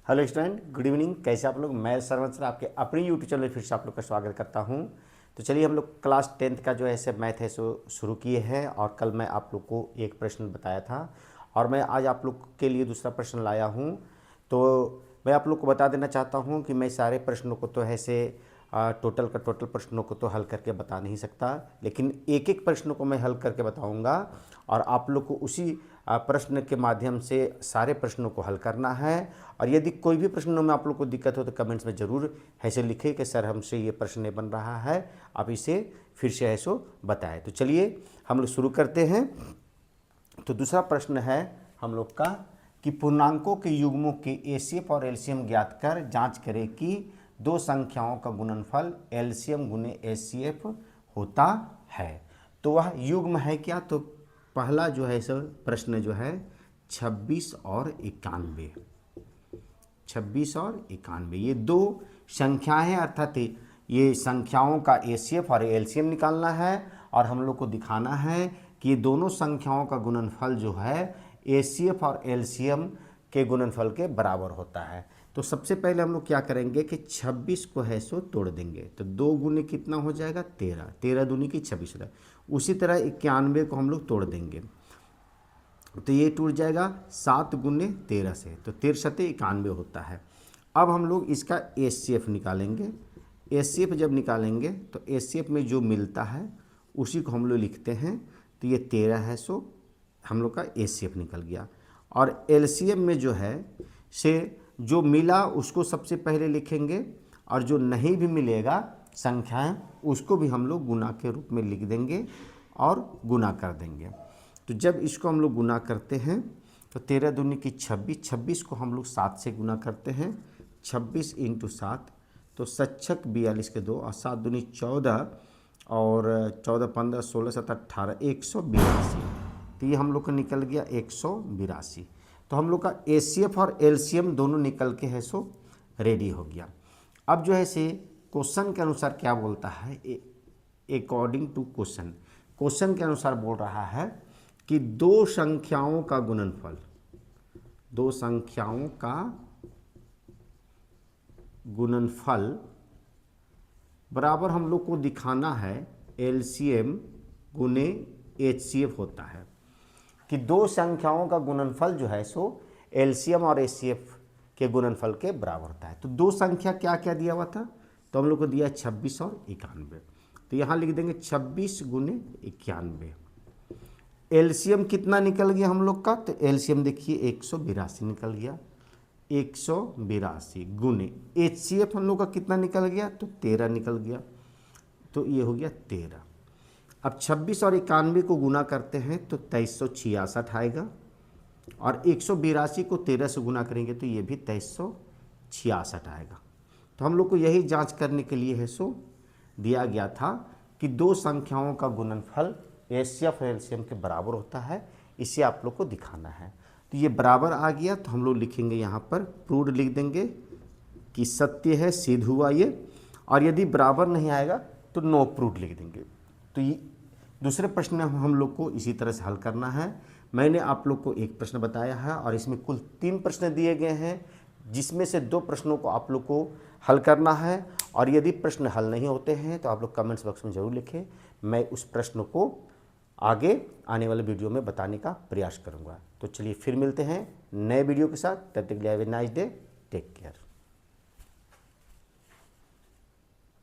Hello student, good evening. कैसे आप लोग? मैं सरवण सर आपके अपनी यूट्यूब चैनल फिर से आप लोग का स्वागत करता हूं। तो चलिए हम लोग क्लास 10th का जो है ऐसे मैथ है सो शुरू किए हैं। और कल मैं आप लोग को एक प्रश्न बताया था और मैं आज आप लोग के लिए दूसरा प्रश्न लाया हूं। तो मैं आप लोग को बता देना चाहता हूं कि मैं सारे प्रश्नों को तो ऐसे टोटल का टोटल प्रश्नों को तो हल करके बता नहीं सकता, लेकिन एक एक प्रश्न को मैं हल करके बताऊंगा और आप लोग को उसी प्रश्न के माध्यम से सारे प्रश्नों को हल करना है। और यदि कोई भी प्रश्नों में आप लोग को दिक्कत हो तो कमेंट्स में ज़रूर ऐसे लिखें कि सर हमसे ये प्रश्न नहीं बन रहा है, आप इसे फिर से ऐसो बताएं। तो चलिए हम लोग शुरू करते हैं। तो दूसरा प्रश्न है हम लोग का कि पूर्णांकों के युग्मों के एचसीएफ और एलसीएम ज्ञात कर जांच करें कि दो संख्याओं का गुणनफल एलसीएम गुने एचसीएफ होता है। तो वह युग्म है क्या? तो पहला जो है सर प्रश्न जो है 26 और 91। 26 और 91 ये दो संख्याएं हैं, अर्थात ये संख्याओं का एचसीएफ और एलसीएम निकालना है और हम लोग को दिखाना है कि ये दोनों संख्याओं का गुणनफल जो है एचसीएफ और एलसीएम के गुणनफल के बराबर होता है। तो सबसे पहले हम लोग क्या करेंगे कि 26 को है सो तोड़ देंगे। तो 2 गुने कितना हो जाएगा? 13। 13 दूनी की 26 होता है। उसी तरह 91 को हम लोग तोड़ देंगे तो ये टूट जाएगा 7 गुने 13 से, तो 13 सते 91 होता है। अब हम लोग इसका एचसीएफ निकालेंगे। एचसीएफ जब निकालेंगे तो एचसीएफ में जो मिलता है उसी को हम लोग लिखते हैं। तो ये 13 है सो हम लोग का एचसीएफ निकल गया। और एलसीएम में जो है से जो मिला उसको सबसे पहले लिखेंगे और जो नहीं भी मिलेगा संख्याएं उसको भी हम लोग गुना के रूप में लिख देंगे और गुना कर देंगे। तो जब इसको हम लोग गुना करते हैं तो 13 दूनी की 26, 26 को हम लोग 7 से गुना करते हैं। 26 इंटू 7 तो 7 42 के 2 और 7 दूनी 14 और 14 15 16 17 18 182। तो ये हम लोग का निकल गया 182। तो हम लोग का एचसीएफ और एलसीएम दोनों निकल के है सो रेडी हो गया। अब जो है से क्वेश्चन के अनुसार क्या बोलता है, अकॉर्डिंग टू क्वेश्चन के अनुसार बोल रहा है कि दो संख्याओं का गुणनफल, दो संख्याओं का गुणनफल बराबर हम लोग को दिखाना है एलसीएम गुने एचसीएफ होता है। कि दो संख्याओं का गुणनफल जो है सो एलसीएम और एचसीएफ के गुणनफल के बराबर होता है। तो दो संख्या क्या क्या दिया हुआ था? तो हम लोग को दिया 26 और 91। तो यहाँ लिख देंगे 26 गुने 91। एलसीएम कितना निकल गया हम लोग का? तो एलसीएम देखिए 182 निकल गया। 182 गुने एचसीएफ हम लोग का कितना निकल गया? तो 13 निकल गया। तो ये हो गया 13। अब 26 और 91 को गुना करते हैं तो 2366 आएगा और 182 को 13 से गुना करेंगे तो ये भी 2366 आएगा। तो हम लोग को यही जांच करने के लिए है सो दिया गया था कि दो संख्याओं का गुणनफल एचसीएफ और एलसीएम के बराबर होता है, इसे आप लोग को दिखाना है। तो ये बराबर आ गया तो हम लोग लिखेंगे यहाँ पर प्रूव्ड लिख देंगे कि सत्य है, सिद्ध हुआ ये। और यदि बराबर नहीं आएगा तो नो प्रूव्ड लिख देंगे। तो ये दूसरे प्रश्न में हम लोग को इसी तरह से हल करना है। मैंने आप लोग को एक प्रश्न बताया है और इसमें कुल 3 प्रश्न दिए गए हैं, जिसमें से 2 प्रश्नों को आप लोग को हल करना है। और यदि प्रश्न हल नहीं होते हैं तो आप लोग कमेंट्स बॉक्स में ज़रूर लिखें, मैं उस प्रश्न को आगे आने वाले वीडियो में बताने का प्रयास करूँगा। तो चलिए फिर मिलते हैं नए वीडियो के साथ, तब तक के लिए have a nice day, take care.